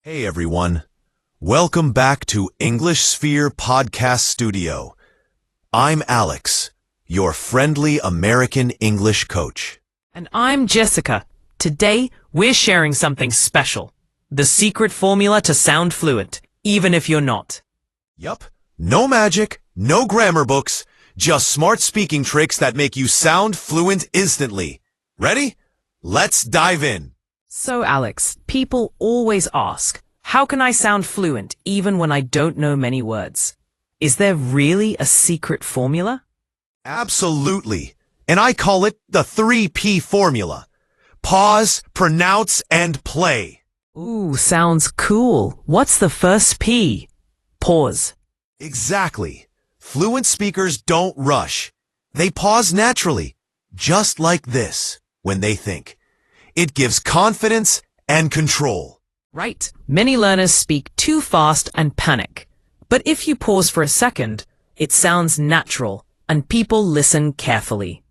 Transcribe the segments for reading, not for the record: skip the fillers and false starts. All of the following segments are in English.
Hey everyone, welcome back to English Sphere Podcast Studio. I'm Alex, your friendly American English coach. And I'm Jessica. Today, we're sharing something special. The secret formula to sound fluent, even if you're not. Yup, no magic, no grammar books, just smart speaking tricks that make you sound fluent instantly. Ready? Let's dive in. So Alex, people always ask, how can I sound fluent even when I don't know many words? Is there really a secret formula? Absolutely, and I call it the 3P formula. Pause, pronounce, and play. Ooh, sounds cool. What's the first P? Pause. Exactly. Fluent speakers don't rush. They pause naturally, just like this, when they think. It gives confidence and control. Right. Many learners speak too fast and panic. But if you pause for a second, it sounds natural and people listen carefully.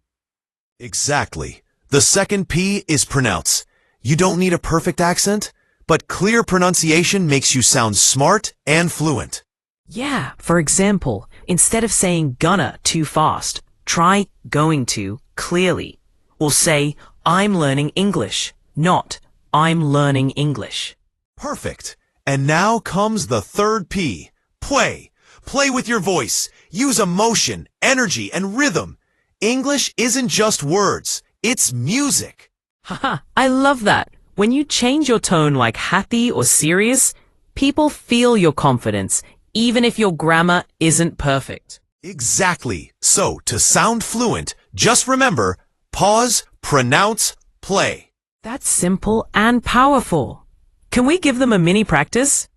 Exactly. The second P is pronounce. You don't need a perfect accent, but clear pronunciation makes you sound smart and fluent. Yeah, for example, instead of saying gonna too fast, try going to clearly. Or say, I'm learning English, not I'm learning English. Perfect. And now comes the third P. Play. Play with your voice. Use emotion, energy, and rhythm. English isn't just words. It's music. Haha, I love that. When you change your tone like happy or serious, people feel your confidence, even if your grammar isn't perfect. Exactly. So, to sound fluent, just remember, pause, pronounce, play. That's simple and powerful. Can we give them a mini practice?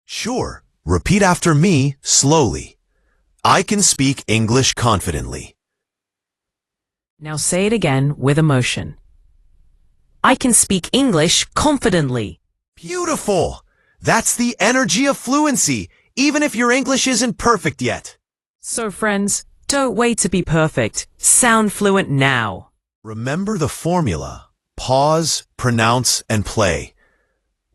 Sure. Repeat after me slowly. I can speak English confidently. Now say it again with emotion. I can speak English confidently. Beautiful! That's the energy of fluency, even if your English isn't perfect yet. So friends, don't wait to be perfect. Sound fluent now. Remember the formula. Pause, pronounce, and play.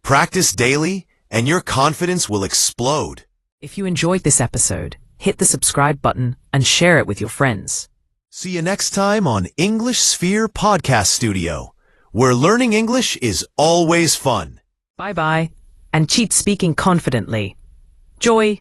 Practice daily, and your confidence will explode. If you enjoyed this episode, hit the subscribe button and share it with your friends. See you next time on English Sphere Podcast Studio, where learning English is always fun. Bye-bye, and keep speaking confidently. Joy.